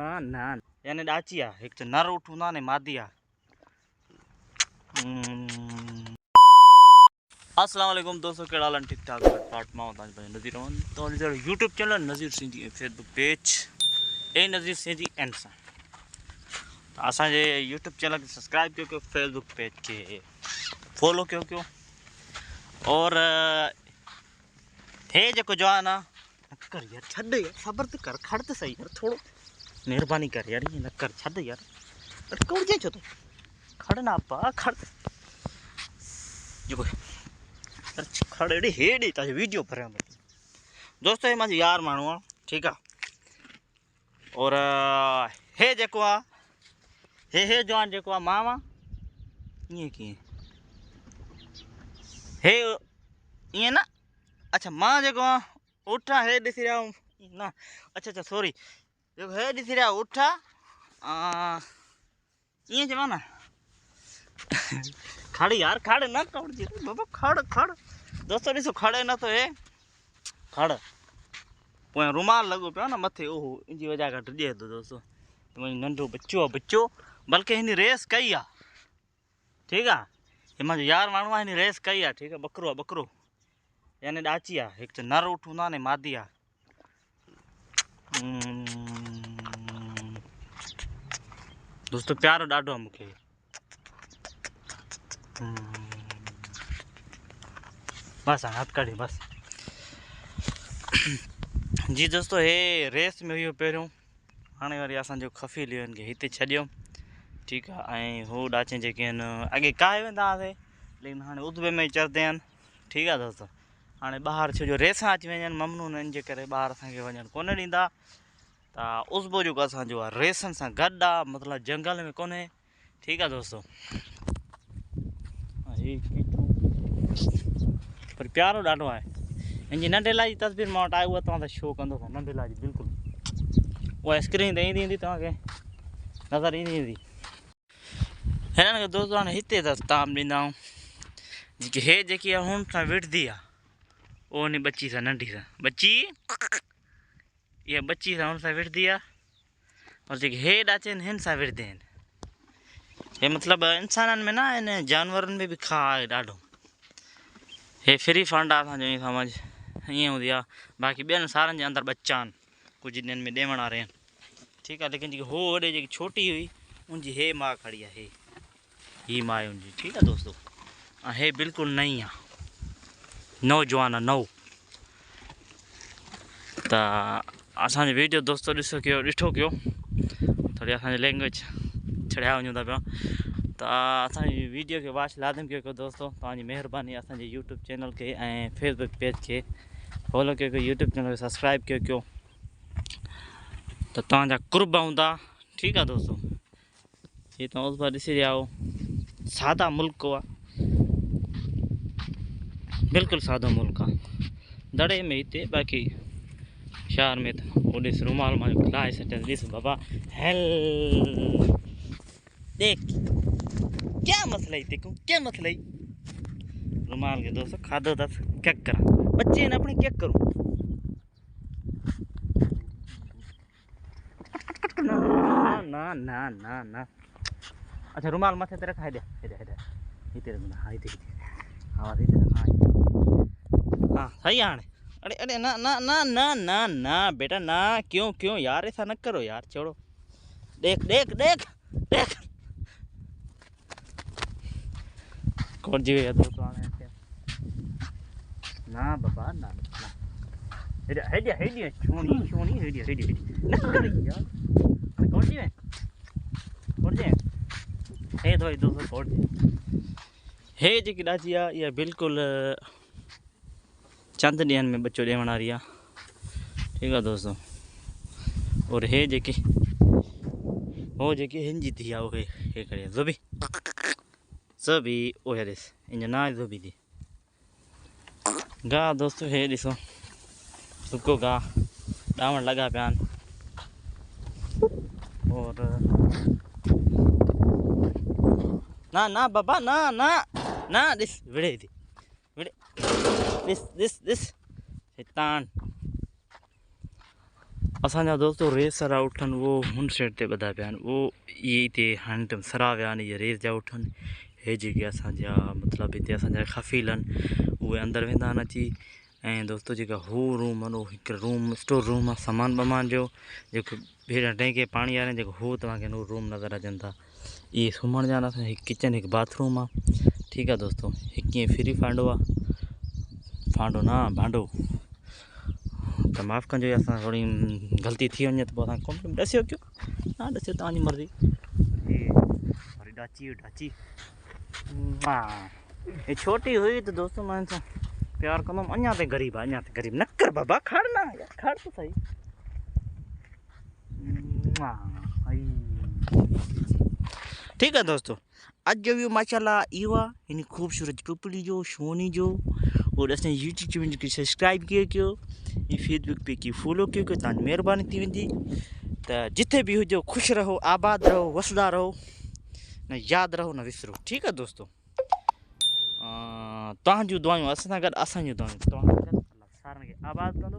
ना ना यानी डाचिया एक तो नर उठूंदा ने मादिया। अस्सलाम वालेकुम दोस्तों, केड़ा हाल ठीक ठाक पार्ट में होता है नज़ीर तो YouTube channel Nazir Sindhi Facebook page ए नज़ीर सिंधी एंड सा तो असांजे यूट्यूब चैनल के सब्सक्राइब क्यों फेसबुक पेज के फॉलो क्यों और हे जो जवान कर यार छद यार सबर तो कर खड़ तो सही यार थोड़ो मेहरबानी कर यार ये न कर छद यार अरे कौन जे छो तो खड़ ना पा खड़ जो खड़े डी हेडी ता वीडियो भरे दोस्तों ये माजी यार मानू ठीक है और हे जेको हे जवान जेको मावा ये की हे ये ना अच्छा मां जेको उठा हे दिसी रहा ना अच्छा सॉरी जो हे दिसी रहा उठा ये जमा ना खड़ यार खड़ ना कौड़ जी बाबा खड़ दोस्तों ॾिसो खड़े ना तो हे खड़ पोइ रुमाल लगो पियो ना मथे ओहो इनजी वजह घट ॾिए थो दोस्तों नंढो बच्चो बल्कि हिन रेस कई आ ठीक है ये मुझे यार मानवा हिन रेस कई आ ठीक है बकरो यानी डाची आ एक तो नर उठूंदा ने मादी आ दोस्तों प्यारो ॾाढो मूंखे बस हाथ कड़ी बस जी दोस्तों हे रेस में हुई पहिरियों हाणे वरी असांजो खफ़ी लियो इनके हिते छॾियो ठीक है हो डाचे जेके अगे काहे वेंदा हुआसीं लेकिन हाणे उदबे में चरंदा आहिनि ठीक है दोस्तों हाँ बाहर छो जो रेसां अची वञनि ममनून इन जे करे ॿार असांखे वञणु कोन ॾींदा त उज़बो जेको असांजो आहे रेसनि सां गॾु आहे मतिलबु जंगल में कोन्हे ठीक है दोस्तों पर प्यारो ॾाढो आहे हिनजी नंढेला जी तस्वीर मां वटि आहे उहा तव्हां सां शो कंदो नंढेला जी बिल्कुलु उहा स्क्रीन ते ईंदी तव्हांखे नज़र ईंदी हिननि खे दोस्तों हाणे हिते त ताम ॾींदा आहियूं जेकी हे जेकी आहे हुन सां विढ़ंदी आहे ओ नहीं बच्ची सा नंढी सा बच्ची ये बच्ची सा उनसा विढ़दी आ और जो हे डाचे हिन सा विढ़दे हैं ये मतलब इंसानन में ना इन जानवरन में भी खा है ॾाढो हे फ्री फंड आ जो समझ ये होंदी आ बाकी बेन सारन जे अंदर बच्चा आहिनि कुछ दिन में ॾेवण वारे आहिनि ठीक है लेकिन जी हो ओडे जी छोटी हुई उनजी हे माँ खड़ी है ही माँ है उनजी ठीक है दोस्तों हे बिल्कुल नई आ नौजवान नौ तो असांजो वीडियो दोस्तों ॾिठो कयो थोड़ी असांजी लैंग्वेज छड़िया वञूं था पिया तो असांजी वीडियो के वाच लाज़िम कयो दोस्तों तव्हांजी महिरबानी असांजे यूट्यूब चैनल के ऐं फेसबुक पेज के फॉलो कयो यूट्यूब चैनल के सब्सक्राइब कयो तो तव्हांजा कुर्ब हूंदा ठीक है दोस्तों ये तव्हां उस बार ॾिसी रहिया हो सादा मुल्क हुआ बिल्कुल सादो मुल्क आ दड़े में इतने बाकी शहर में तो ओडिस रुमाल में लाए सटल दिस बाबा हेल देख क्या मसला है देखो क्या मसला है रुमाल के दोस्तों खादो दस क्या करा बच्चे ने अपने क्या करूं ना ना ना ना अच्छा रुमाल माथे तेरे खा दे इधर हां इधर हाँ हाँ सही आने अरे ना ना ना ना ना ना बेटा ना क्यों यार ऐसा न करो यार छोड़ो देख देख देख देख कौन जी है दोस्तों आने ना बाबा ना हेडिया छोनी हेडिया ना कर यार कौन जी है हे तो दोस्तों कौन जी हे जी डाची आ ये बिल्कुल चंद ॾींहंनि में बच्चो ॾियण वारी आहे ठीक है दोस्तों और हे जेकी हो जेकी हिन जी थी आहे उहे हे करे ज़ुबी ओहे ॾिस इन ना ज़ुबी थी गाह दोस्तों हे ॾिसो सुको गाह ॾावण लॻा पिया आहिनि और ना ना बाबा ना ना ना ॾिस विढ़े थी विढ़े this शैतान असांजा दोस्तो रेस वारा उठनि वो हुन साइड ते ॿधा पिया आहिनि, वो इहे हिते हाणे टाइम सरा विया आहिनि, इहे रेस जा उठनि। हे जेके असांजा मतिलबु हिते असांजा खफ़ील आहिनि उहे अंदरि वेंदा आहिनि अची। ऐं दोस्तो जेका हू रूम आहिनि, उहो हिकु रूम स्टोर रूम आहे सामान वामान जो, जेको हेठां टैंके पाणी वारनि जेको हू तव्हांखे रूम नज़र अचनि था। इहे सुम्हण जा असांजा हिकु किचन हिकु बाथरूम आहे। ठीकु आहे दोस्तो, हिकु कीअं फ्री फांडो आहे, फांडो न भांडो, त माफ़ु कजो असां थोरी ग़लती थी वञे त पोइ असां कॉम्प्लेन ॾसियो कयो, न ॾसियो तव्हांजी मर्ज़ी। वरी डाची हे छोटी हुई त दोस्तो मां सां प्यार कंदुमि, अञा ते ग़रीब आहे, अञा ते ग़रीब न कर बाबा, खड़ ना यार, खड़ तो सही। ठीक है दोस्तों, अज जो व्यू माशाल्लाह इहो आहे, हिन ख़ूबसूरत पुपली जो सोनी जो। और असां यूट्यूब चैनल खे सब्सक्राइब कयो, ये फेसबुक पे की फॉलो कयो, तव्हांजी महिरबानी थी वेंदी। त जिथे भी हुजो ख़ुशि रहो, आबाद रहो, वसदा रहो, न यादि रहो न विसरो। ठीक है दोस्तों, तव्हांजूं दुआयूं असां सां गॾु, असांजूं दुआयूं तव्हां सां गॾु। अल्लाह सारनि खे आबाद कंदो।